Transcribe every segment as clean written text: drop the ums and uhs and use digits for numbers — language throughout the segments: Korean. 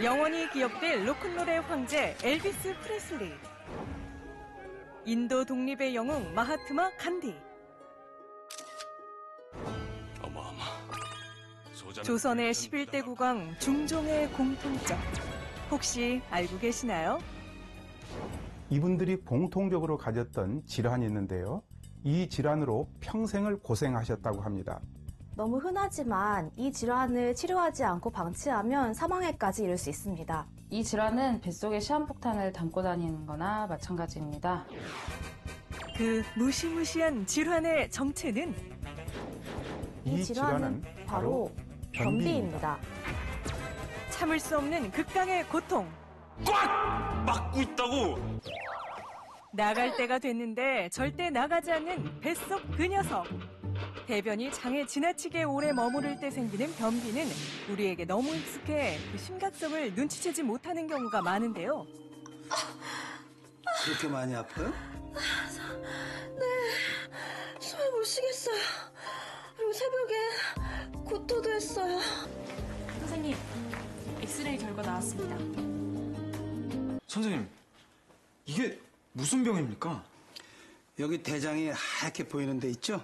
영원히 기억될 로큰롤의 황제 엘비스 프레슬리. 인도 독립의 영웅 마하트마 간디. 조선의 11대 국왕 중종의 공통점. 혹시 알고 계시나요? 이분들이 공통적으로 가졌던 질환이 있는데요. 이 질환으로 평생을 고생하셨다고 합니다. 너무 흔하지만 이 질환을 치료하지 않고 방치하면 사망에까지 이를 수 있습니다. 이 질환은 뱃속에 시한폭탄을 담고 다니는 거나 마찬가지입니다. 그 무시무시한 질환의 정체는? 이 질환은 바로 변비입니다. 참을 수 없는 극강의 고통. 꽉! 막고 있다고! 나갈 때가 됐는데 절대 나가지 않는 뱃속 그 녀석. 대변이 장에 지나치게 오래 머무를 때 생기는 변비는 우리에게 너무 익숙해 그 심각성을 눈치채지 못하는 경우가 많은데요. 그렇게 많이 아파요? 네, 숨을 못 쉬겠어요. 그리고 새벽에 구토도 했어요. 선생님, 엑스레이 결과 나왔습니다. 선생님, 이게 무슨 병입니까? 여기 대장이 하얗게 보이는 데 있죠?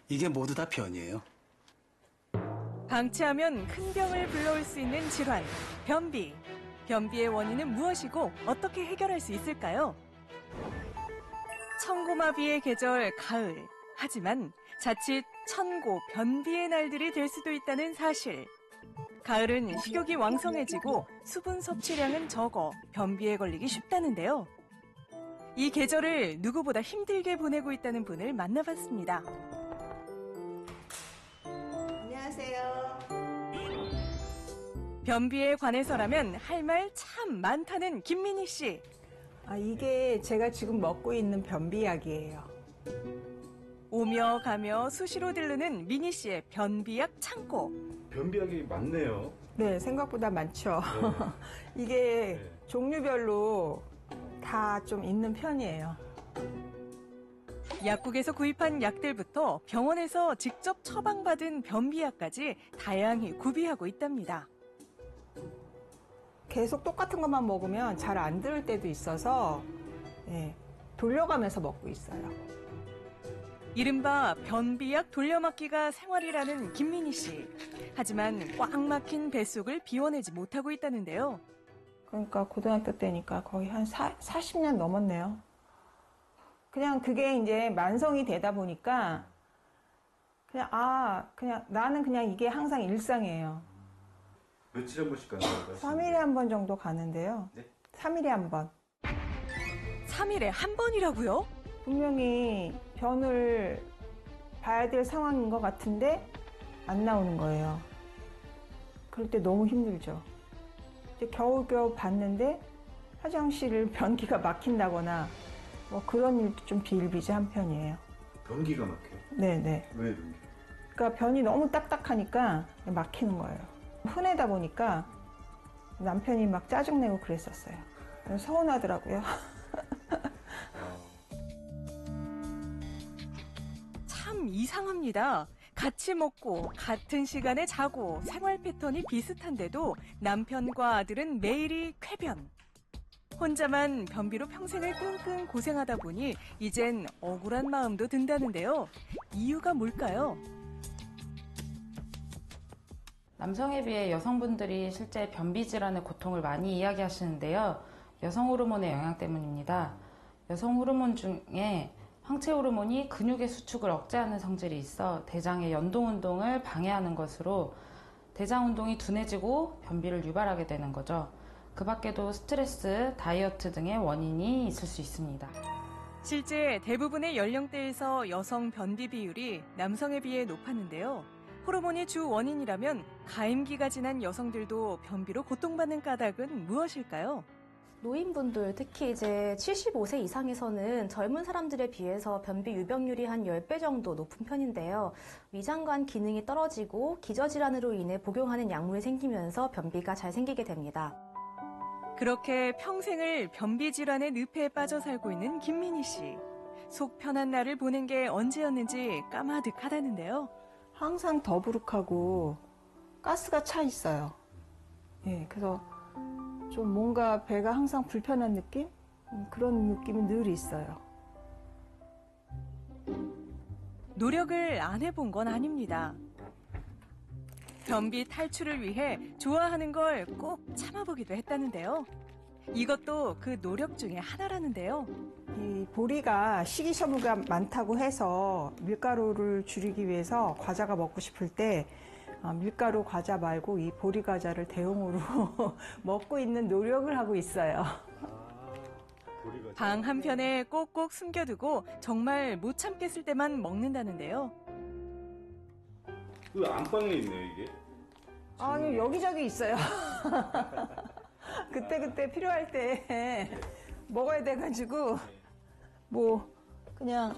이게 모두 다 변이에요. 방치하면 큰 병을 불러올 수 있는 질환, 변비. 변비의 원인은 무엇이고 어떻게 해결할 수 있을까요? 천고마비의 계절 가을. 하지만 자칫 천고, 변비의 날들이 될 수도 있다는 사실. 가을은 식욕이 왕성해지고 수분 섭취량은 적어 변비에 걸리기 쉽다는데요. 이 계절을 누구보다 힘들게 보내고 있다는 분을 만나봤습니다. 안녕하세요. 변비에 관해서라면 할 말 참 많다는 김민희 씨. 이게 제가 지금 먹고 있는 변비약이에요. 오며 가며 수시로 들르는 민희 씨의 변비약 창고. 변비약이 많네요. 네, 생각보다 많죠. 네. 이게 종류별로 다 좀 있는 편이에요. 약국에서 구입한 약들부터 병원에서 직접 처방받은 변비약까지 다양히 구비하고 있답니다. 계속 똑같은 것만 먹으면 잘 안 들을 때도 있어서 돌려가면서 먹고 있어요. 이른바 변비약 돌려막기가 생활이라는 김민희 씨. 하지만 꽉 막힌 뱃속을 비워내지 못하고 있다는데요. 그러니까 고등학교 때니까 거의 한 40년 넘었네요. 그냥 그게 이제 만성이 되다 보니까 그냥 나는 그냥 이게 항상 일상이에요. 며칠에 한 번씩 가나요? 3일에 한 번 정도 가는데요. 네? 3일에 한 번. 3일에 한 번이라고요? 분명히 변을 봐야 될 상황인 것 같은데 안 나오는 거예요. 그럴 때 너무 힘들죠. 이제 겨우겨우 봤는데 화장실을 변기가 막힌다거나 뭐 그런 일도 좀 비일비재한 편이에요. 변기가 막혀요? 네네. 왜 변기가? 그러니까 변이 너무 딱딱하니까 막히는 거예요. 흔하다 보니까 남편이 막 짜증내고 그랬었어요. 서운하더라고요. 참 이상합니다. 같이 먹고 같은 시간에 자고 생활 패턴이 비슷한데도 남편과 아들은 매일이 쾌변. 혼자만 변비로 평생을 끙끙 고생하다 보니 이젠 억울한 마음도 든다는데요. 이유가 뭘까요? 남성에 비해 여성분들이 실제 변비 질환의 고통을 많이 이야기하시는데요. 여성 호르몬의 영향 때문입니다. 여성 호르몬 중에 황체 호르몬이 근육의 수축을 억제하는 성질이 있어 대장의 연동 운동을 방해하는 것으로 대장 운동이 둔해지고 변비를 유발하게 되는 거죠. 그 밖에도 스트레스, 다이어트 등의 원인이 있을 수 있습니다. 실제 대부분의 연령대에서 여성 변비 비율이 남성에 비해 높았는데요. 호르몬이 주 원인이라면 가임기가 지난 여성들도 변비로 고통받는 까닭은 무엇일까요? 노인분들, 특히 이제 75세 이상에서는 젊은 사람들에 비해서 변비 유병률이 한 10배 정도 높은 편인데요. 위장관 기능이 떨어지고 기저질환으로 인해 복용하는 약물이 생기면서 변비가 잘 생기게 됩니다. 그렇게 평생을 변비 질환의 늪에 빠져 살고 있는 김민희 씨. 속 편한 날을 보낸 게 언제였는지 까마득하다는데요. 항상 더부룩하고 가스가 차 있어요. 그래서 좀 뭔가 배가 항상 불편한 느낌? 그런 느낌이 늘 있어요. 노력을 안 해본 건 아닙니다. 변비 탈출을 위해 좋아하는 걸 꼭 참아보기도 했다는데요. 이것도 그 노력 중에 하나라는데요. 이 보리가 식이섬유가 많다고 해서 밀가루를 줄이기 위해서 과자가 먹고 싶을 때 밀가루 과자 말고 이 보리 과자를 대용으로 먹고 있는 노력을 하고 있어요. 방 한편에 꼭꼭 숨겨두고 정말 못 참겠을 때만 먹는다는데요. 그 안방에 있네요, 이게. 아니, 여기저기 있어요. 그때 필요할 때 먹어야 돼가지고, 그냥,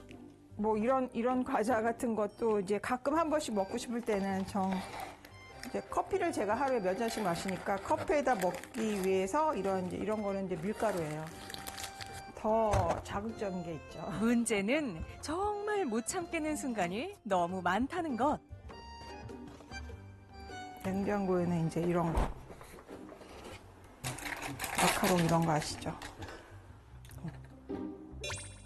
이런 과자 같은 것도 이제 가끔 한 번씩 먹고 싶을 때는 이제 커피를 제가 하루에 몇 잔씩 마시니까 커피에다 먹기 위해서 이런 거는 이제 밀가루예요. 더 자극적인 게 있죠. 문제는 정말 못 참겠는 순간이 너무 많다는 것. 냉장고에는 이제 이런 거. 마카롱 이런 거 아시죠?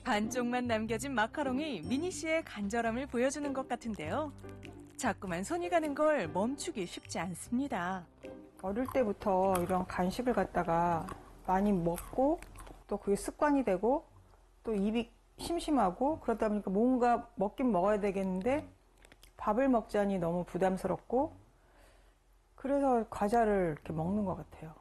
반쪽만 남겨진 마카롱이 미니 씨의 간절함을 보여주는 것 같은데요. 자꾸만 손이 가는 걸 멈추기 쉽지 않습니다. 어릴 때부터 이런 간식을 갖다가 많이 먹고 또 그게 습관이 되고 또 입이 심심하고 그러다 보니까 뭔가 먹긴 먹어야 되겠는데 밥을 먹자니 너무 부담스럽고 그래서 과자를 이렇게 먹는 것 같아요.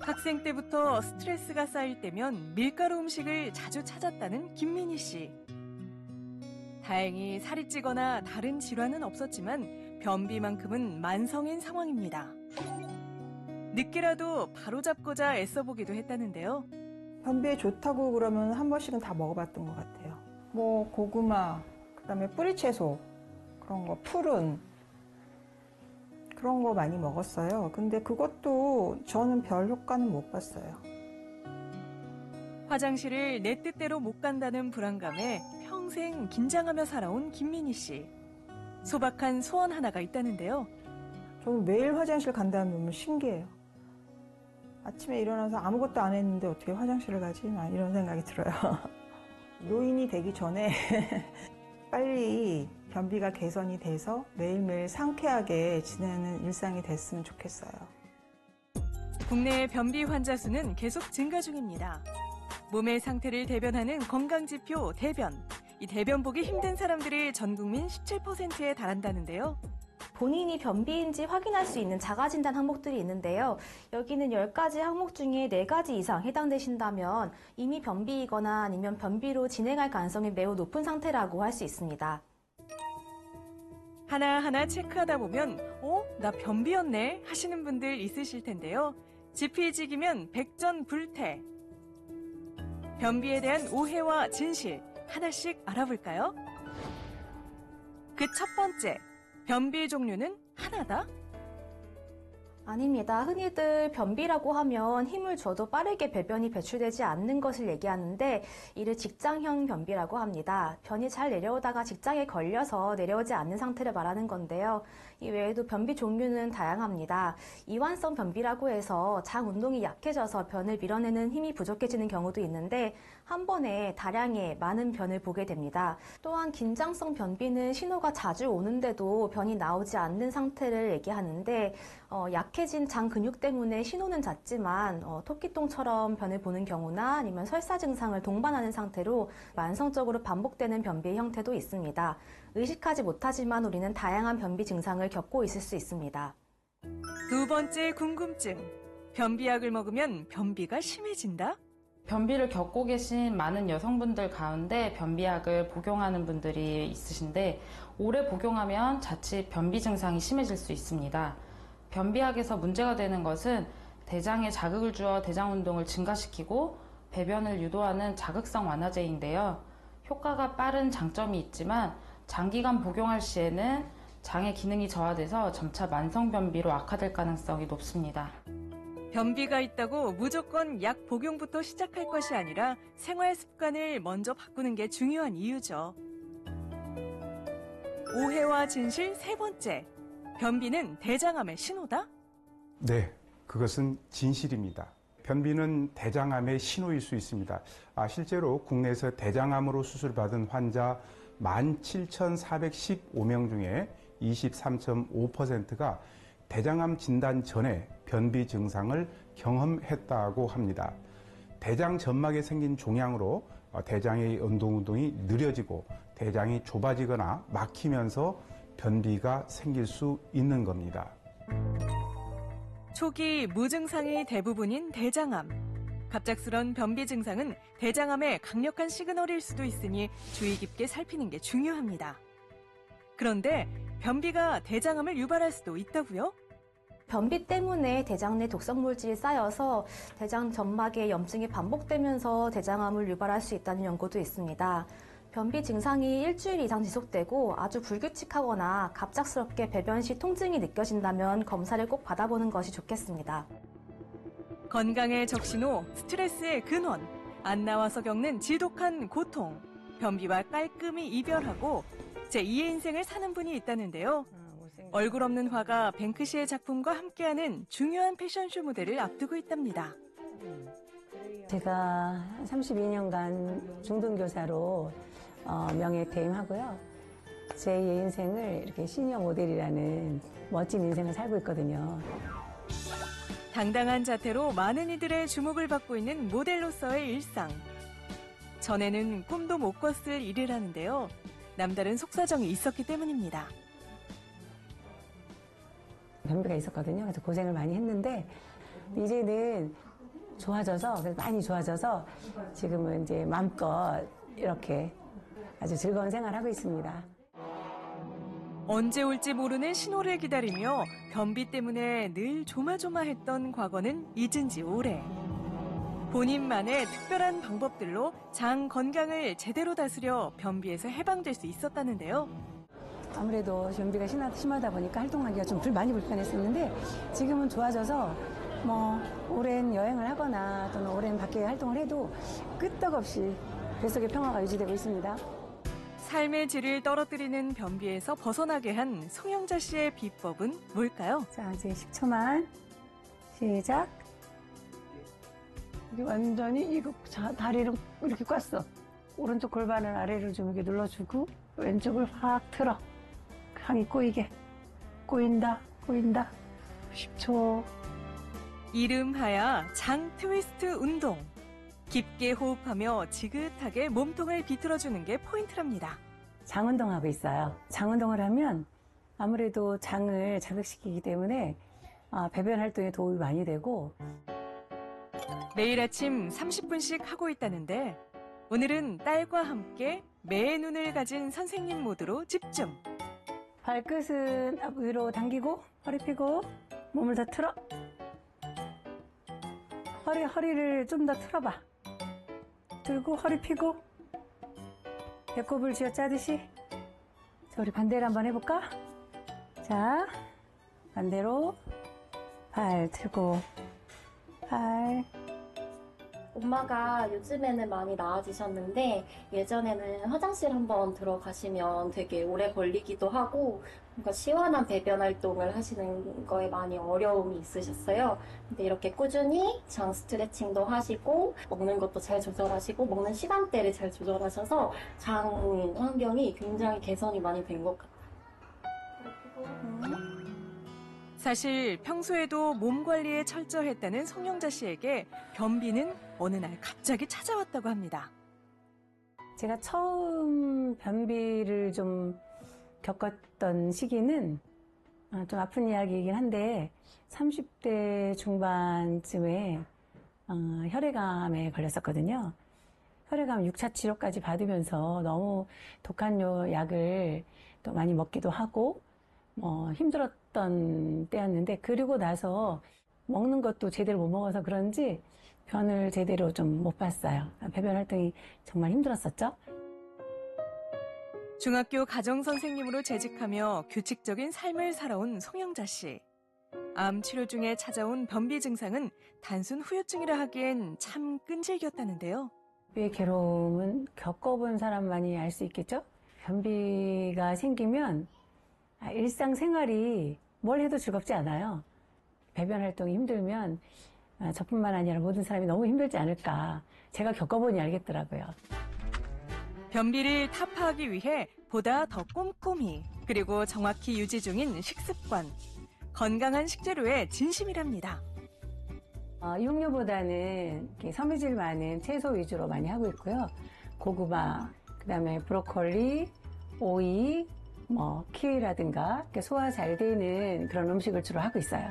학생 때부터 스트레스가 쌓일 때면 밀가루 음식을 자주 찾았다는 김민희 씨. 다행히 살이 찌거나 다른 질환은 없었지만 변비만큼은 만성인 상황입니다. 늦게라도 바로잡고자 애써보기도 했다는데요. 변비에 좋다고 그러면 한 번씩은 다 먹어봤던 것 같아요. 고구마, 그다음에 뿌리채소, 그런 거, 푸른 그런 거 많이 먹었어요. 근데 그것도 저는 별 효과는 못 봤어요. 화장실을 내 뜻대로 못 간다는 불안감에 평생 긴장하며 살아온 김민희 씨. 소박한 소원 하나가 있다는데요. 저는 매일 화장실 간다는 게 너무 신기해요. 아침에 일어나서 아무것도 안 했는데 어떻게 화장실을 가지? 이런 생각이 들어요. 노인이 되기 전에 빨리 변비가 개선이 돼서 매일매일 상쾌하게 지내는 일상이 됐으면 좋겠어요. 국내 변비 환자 수는 계속 증가 중입니다. 몸의 상태를 대변하는 건강지표 대변. 이 대변 보기 힘든 사람들이 전 국민 17%에 달한다는데요. 본인이 변비인지 확인할 수 있는 자가진단 항목들이 있는데요. 여기는 10가지 항목 중에 4가지 이상 해당되신다면 이미 변비이거나 아니면 변비로 진행할 가능성이 매우 높은 상태라고 할 수 있습니다. 하나하나 체크하다 보면 나 변비였네 하시는 분들 있으실 텐데요. 지피지기면 백전불태. 변비에 대한 오해와 진실 하나씩 알아볼까요? 그 첫 번째, 변비 종류는 하나다? 아닙니다. 흔히들 변비라고 하면 힘을 줘도 빠르게 배변이 배출되지 않는 것을 얘기하는데 이를 직장형 변비라고 합니다. 변이 잘 내려오다가 직장에 걸려서 내려오지 않는 상태를 말하는 건데요. 이 외에도 변비 종류는 다양합니다. 이완성 변비라고 해서 장 운동이 약해져서 변을 밀어내는 힘이 부족해지는 경우도 있는데 한 번에 다량의 많은 변을 보게 됩니다. 또한 긴장성 변비는 신호가 자주 오는데도 변이 나오지 않는 상태를 얘기하는데 약해진 장 근육 때문에 신호는 잦지만 토끼똥처럼 변을 보는 경우나 아니면 설사 증상을 동반하는 상태로 만성적으로 반복되는 변비의 형태도 있습니다. 의식하지 못하지만 우리는 다양한 변비 증상을 겪고 있을 수 있습니다. 두 번째 궁금증. 변비약을 먹으면 변비가 심해진다? 변비를 겪고 계신 많은 여성분들 가운데 변비약을 복용하는 분들이 있으신데 오래 복용하면 자칫 변비 증상이 심해질 수 있습니다. 변비약에서 문제가 되는 것은 대장에 자극을 주어 대장 운동을 증가시키고 배변을 유도하는 자극성 완화제인데요. 효과가 빠른 장점이 있지만 장기간 복용할 시에는 장의 기능이 저하돼서 점차 만성 변비로 악화될 가능성이 높습니다. 변비가 있다고 무조건 약 복용부터 시작할 것이 아니라 생활 습관을 먼저 바꾸는 게 중요한 이유죠. 오해와 진실 세 번째. 변비는 대장암의 신호다? 네. 그것은 진실입니다. 변비는 대장암의 신호일 수 있습니다. 실제로 국내에서 대장암으로 수술받은 환자 17,415명 중에 23.5%가 대장암 진단 전에 변비 증상을 경험했다고 합니다. 대장 점막에 생긴 종양으로 대장의 운동이 느려지고 대장이 좁아지거나 막히면서 변비가 생길 수 있는 겁니다. 초기 무증상이 대부분인 대장암. 갑작스런 변비 증상은 대장암의 강력한 시그널일 수도 있으니 주의 깊게 살피는 게 중요합니다. 그런데 변비가 대장암을 유발할 수도 있다고요? 변비 때문에 대장 내 독성 물질이 쌓여서 대장 점막에 염증이 반복되면서 대장암을 유발할 수 있다는 연구도 있습니다. 변비 증상이 일주일 이상 지속되고 아주 불규칙하거나 갑작스럽게 배변 시 통증이 느껴진다면 검사를 꼭 받아보는 것이 좋겠습니다. 건강의 적신호, 스트레스의 근원, 안 나와서 겪는 지독한 고통, 변비와 깔끔히 이별하고 제2의 인생을 사는 분이 있다는데요. 얼굴 없는 화가 뱅크시의 작품과 함께하는 중요한 패션쇼 무대를 앞두고 있답니다. 제가 32년간 중등교사로 명예퇴임하고요. 제2의 인생을 이렇게 시니어 모델이라는 멋진 인생을 살고 있거든요. 당당한 자태로 많은 이들의 주목을 받고 있는 모델로서의 일상. 전에는 꿈도 못 꿨을 일이라는데요. 남다른 속사정이 있었기 때문입니다. 변비가 있었거든요. 그래서 고생을 많이 했는데 이제는 좋아져서 많이 좋아져서 지금은 이제 마음껏 이렇게 아주 즐거운 생활을 하고 있습니다. 언제 올지 모르는 신호를 기다리며 변비 때문에 늘 조마조마했던 과거는 잊은 지 오래. 본인만의 특별한 방법들로 장 건강을 제대로 다스려 변비에서 해방될 수 있었다는데요. 아무래도 변비가 심하다 보니까 활동하기가 좀 많이 불편했었는데 지금은 좋아져서 오랜 여행을 하거나 또는 오랜 밖에 활동을 해도 끄떡없이 뱃속의 평화가 유지되고 있습니다. 삶의 질을 떨어뜨리는 변비에서 벗어나게 한 송영자 씨의 비법은 뭘까요? 자, 이제 10초만 시작. 이게 완전히 다리를 이렇게 꽉어. 오른쪽 골반을 아래로 좀 이렇게 눌러주고 왼쪽을 확 틀어. 향이 꼬이게. 꼬인다. 10초. 이름하야 장 트위스트 운동. 깊게 호흡하며 지긋하게 몸통을 비틀어주는 게 포인트랍니다. 장 운동하고 있어요. 장 운동을 하면 아무래도 장을 자극시키기 때문에 배변 활동에 도움이 많이 되고 매일 아침 30분씩 하고 있다는데 오늘은 딸과 함께 매의 눈을 가진 선생님 모드로 집중. 발끝은 위로 당기고 허리 펴고 몸을 더 틀어. 허리를 좀 더 틀어봐. 들고 허리 펴고 배꼽을 쥐어 짜듯이. 자, 우리 반대로 한번 해볼까? 자, 반대로 발 틀고 팔. 엄마가 요즘에는 많이 나아지셨는데 예전에는 화장실 한번 들어가시면 되게 오래 걸리기도 하고 뭔가 시원한 배변 활동을 하시는 거에 많이 어려움이 있으셨어요. 근데 이렇게 꾸준히 장 스트레칭도 하시고 먹는 것도 잘 조절하시고 먹는 시간대를 잘 조절하셔서 장 환경이 굉장히 개선이 많이 된 것 같아요. 사실 평소에도 몸 관리에 철저했다는 송영자 씨에게 변비는 어느 날 갑자기 찾아왔다고 합니다. 제가 처음 변비를 좀 겪었던 시기는 좀 아픈 이야기이긴 한데 30대 중반쯤에 혈액암에 걸렸었거든요. 혈액암 6차 치료까지 받으면서 너무 독한 약을 또 많이 먹기도 하고 힘들었던 때였는데 그리고 나서 먹는 것도 제대로 못 먹어서 그런지 변을 제대로 좀 못 봤어요. 배변 활동이 정말 힘들었었죠. 중학교 가정선생님으로 재직하며 규칙적인 삶을 살아온 송영자 씨. 암 치료 중에 찾아온 변비 증상은 단순 후유증이라 하기엔 참 끈질겼다는데요. 변비의 괴로움은 겪어본 사람만이 알 수 있겠죠? 변비가 생기면 일상생활이 뭘 해도 즐겁지 않아요. 배변 활동이 힘들면 저뿐만 아니라 모든 사람이 너무 힘들지 않을까. 제가 겪어보니 알겠더라고요. 변비를 타파하기 위해 보다 더 꼼꼼히 그리고 정확히 유지 중인 식습관. 건강한 식재료에 진심이랍니다. 육류보다는 섬유질 많은 채소 위주로 많이 하고 있고요. 고구마, 그다음에 브로콜리, 오이, 키위라든가 이렇게 소화 잘 되는 그런 음식을 주로 하고 있어요.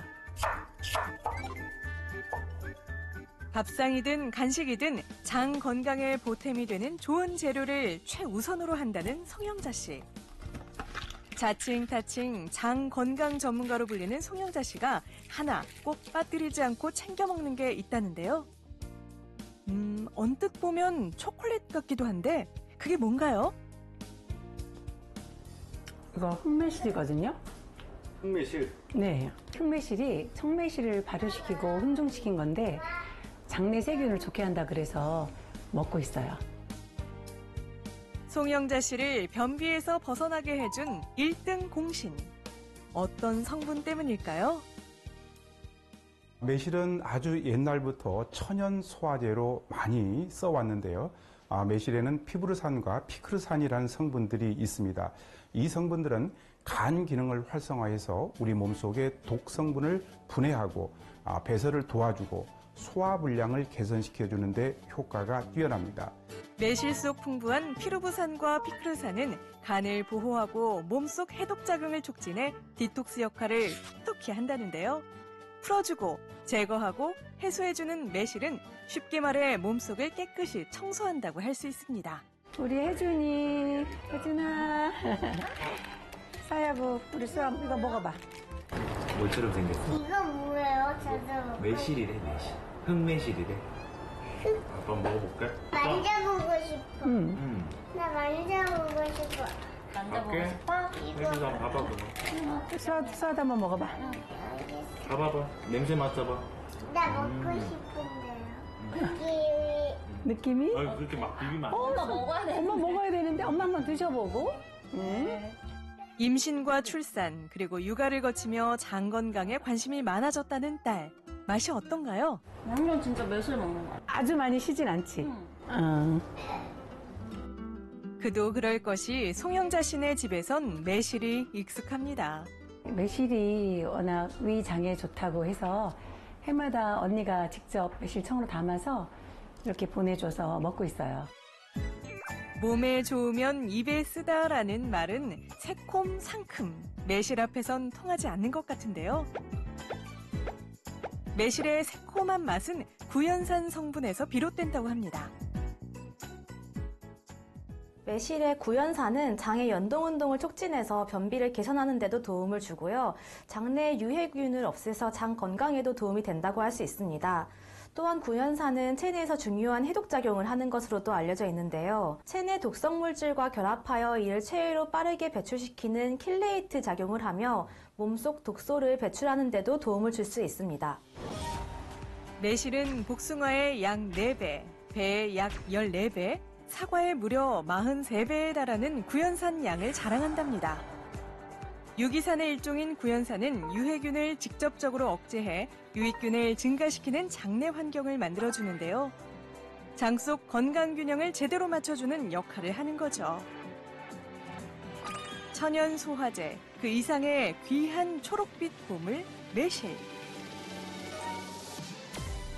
밥상이든 간식이든 장 건강에 보탬이 되는 좋은 재료를 최우선으로 한다는 송영자 씨. 자칭타칭 장 건강 전문가로 불리는 송영자 씨가 하나 꼭 빠뜨리지 않고 챙겨 먹는 게 있다는데요. 언뜻 보면 초콜릿 같기도 한데 그게 뭔가요? 이거 흑매실이거든요. 흑매실? 네. 흑매실이 청매실을 발효시키고 훈증시킨 건데 장내 세균을 좋게 한다 그래서 먹고 있어요. 송영자 씨를 변비에서 벗어나게 해준 1등 공신. 어떤 성분 때문일까요? 매실은 아주 옛날부터 천연 소화제로 많이 써왔는데요. 매실에는 피브르산과 피크르산이라는 성분들이 있습니다. 이 성분들은 간 기능을 활성화해서 우리 몸속의 독 성분을 분해하고 배설을 도와주고 소화 불량을 개선시켜주는 데 효과가 뛰어납니다. 매실 속 풍부한 피루부산과 피크르산은 간을 보호하고 몸속 해독작용을 촉진해 디톡스 역할을 톡톡히 한다는데요. 풀어주고 제거하고 해소해주는 매실은 쉽게 말해 몸속을 깨끗이 청소한다고 할 수 있습니다. 우리 혜준아. 사야부, 우리 수아 이거 먹어봐. 뭐처럼 생겼어? 이거 뭐예요, 저도? 매실이래, 매실. 흑매실이래. 한번 먹어볼까? 만져보고 싶어. 나 만져보고 싶어. 만져보고 싶어? 혜준아, 한번 봐봐, 그럼. 수아도 한번 먹어봐. 봐봐봐. 냄새 맡아봐. 나 먹고 싶은데요. 느낌이? 아유, 그렇게 막 비비면 안 돼. 엄마 먹어야 돼. 엄마 먹어야 되는데 엄마 한번 드셔보고. 임신과 출산 그리고 육아를 거치며 장 건강에 관심이 많아졌다는 딸. 맛이 어떤가요? 양념 진짜 매실 먹는 거. 아주 많이 시진 않지. 그도 그럴 것이 송영자 씨네 집에선 매실이 익숙합니다. 매실이 워낙 위장에 좋다고 해서 해마다 언니가 직접 매실청으로 담아서 이렇게 보내줘서 먹고 있어요. 몸에 좋으면 입에 쓰다라는 말은 새콤 상큼 매실 앞에선 통하지 않는 것 같은데요. 매실의 새콤한 맛은 구연산 성분에서 비롯된다고 합니다. 매실의 구연산은 장의 연동운동을 촉진해서 변비를 개선하는 데도 도움을 주고요. 장내 유해균을 없애서 장 건강에도 도움이 된다고 할 수 있습니다. 또한 구연산은 체내에서 중요한 해독작용을 하는 것으로도 알려져 있는데요. 체내 독성물질과 결합하여 이를 체외로 빠르게 배출시키는 킬레이트 작용을 하며 몸속 독소를 배출하는 데도 도움을 줄 수 있습니다. 매실은 복숭아의 약 4배, 배의 약 14배, 사과의 무려 43배에 달하는 구연산 양을 자랑한답니다. 유기산의 일종인 구연산은 유해균을 직접적으로 억제해 유익균을 증가시키는 장내 환경을 만들어주는데요. 장 속 건강균형을 제대로 맞춰주는 역할을 하는 거죠. 천연 소화제, 그 이상의 귀한 초록빛 보물, 매실.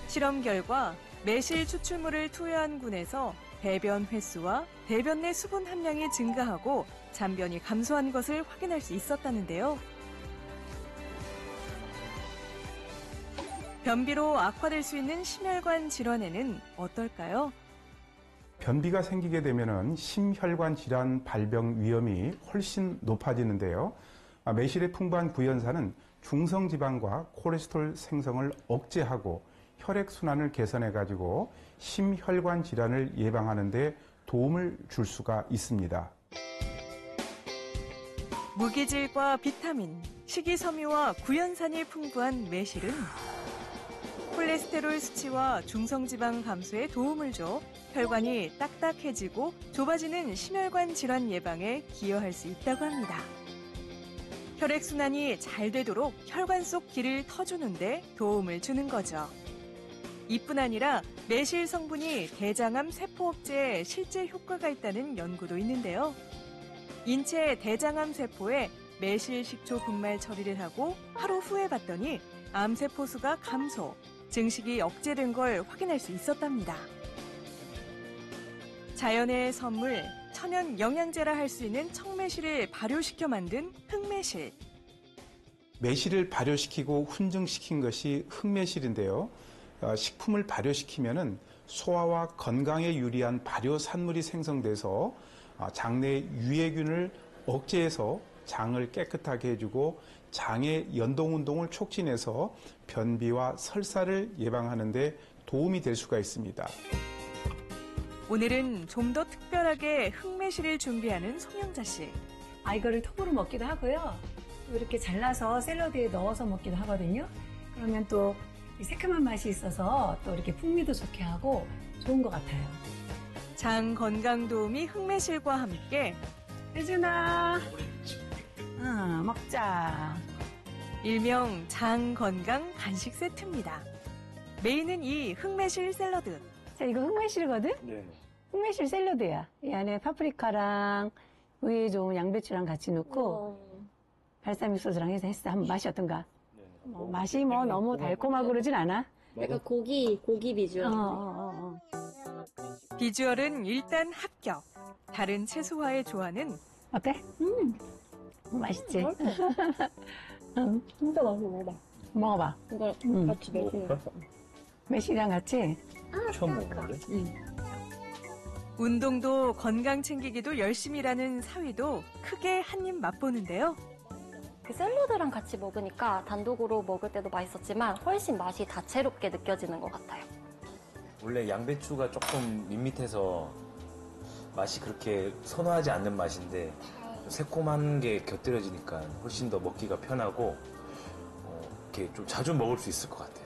실험 결과 매실 추출물을 투여한 군에서 배변 횟수와 대변 내 수분 함량이 증가하고 잔변이 감소한 것을 확인할 수 있었다는데요. 변비로 악화될 수 있는 심혈관 질환에는 어떨까요? 변비가 생기게 되면 심혈관 질환 발병 위험이 훨씬 높아지는데요. 매실의 풍부한 구연산은 중성지방과 콜레스테롤 생성을 억제하고 혈액순환을 개선해가지고 심혈관 질환을 예방하는 데 도움을 줄 수가 있습니다. 무기질과 비타민, 식이섬유와 구연산이 풍부한 매실은 콜레스테롤 수치와 중성지방 감소에 도움을 줘 혈관이 딱딱해지고 좁아지는 심혈관 질환 예방에 기여할 수 있다고 합니다. 혈액순환이 잘 되도록 혈관 속 기를 터주는데 도움을 주는 거죠. 이뿐 아니라 매실 성분이 대장암 세포 억제에 실제 효과가 있다는 연구도 있는데요. 인체 대장암 세포에 매실 식초 분말 처리를 하고 하루 후에 봤더니 암세포 수가 감소, 증식이 억제된 걸 확인할 수 있었답니다. 자연의 선물, 천연 영양제라 할 수 있는 청매실을 발효시켜 만든 흑매실. 매실을 발효시키고 훈증시킨 것이 흑매실인데요. 식품을 발효시키면은 소화와 건강에 유리한 발효 산물이 생성돼서 장내 유해균을 억제해서 장을 깨끗하게 해주고 장의 연동운동을 촉진해서 변비와 설사를 예방하는 데 도움이 될 수가 있습니다. 오늘은 좀 더 특별하게 흑매실을 준비하는 송영자 씨. 이거를 톱으로 먹기도 하고요. 또 이렇게 잘라서 샐러드에 넣어서 먹기도 하거든요. 그러면 또 새콤한 맛이 있어서 또 이렇게 풍미도 좋게 하고 좋은 것 같아요. 장 건강 도우미 흑매실과 함께 혜준아, 먹자. 일명 장 건강 간식 세트입니다. 메인은 이 흑매실 샐러드. 자, 이거 흑매실이거든? 네. 흑매실 샐러드야. 이 안에 파프리카랑 위에 좋은 양배추랑 같이 넣고 발사믹 소스랑 해서 했어. 한번 맛이 어떤가? 맛이 뭐 너무 달콤하고 그러진 않아? 약간 고기 비주얼. 비주얼은 일단 합격. 다른 채소와의 조화는 어때? 맛있지? 진짜 맛있네. 먹어봐. 이걸 같이 매실이랑. 매실이랑 같이? 처음 먹어볼래? 운동도 건강 챙기기도 열심히 일하는 사위도 크게 한 입 맛보는데요. 그 샐러드랑 같이 먹으니까 단독으로 먹을 때도 맛있었지만 훨씬 맛이 다채롭게 느껴지는 것 같아요. 원래 양배추가 조금 밋밋해서 맛이 그렇게 선호하지 않는 맛인데 새콤한 게 곁들여지니까 훨씬 더 먹기가 편하고 이렇게 좀 자주 먹을 수 있을 것 같아요.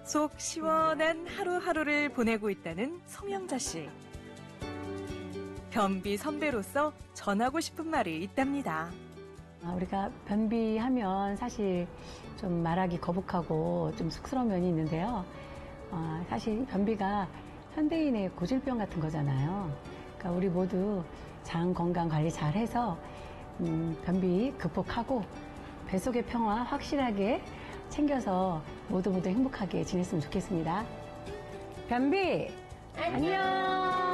속 시원한 하루하루를 보내고 있다는 송영자 씨. 변비 선배로서 전하고 싶은 말이 있답니다. 우리가 변비하면 사실 좀 말하기 거북하고 좀 쑥스러운 면이 있는데요. 사실 변비가 현대인의 고질병 같은 거잖아요. 그러니까 우리 모두 장 건강 관리 잘해서 변비 극복하고 뱃속의 평화 확실하게 챙겨서 모두 행복하게 지냈으면 좋겠습니다. 변비 안녕.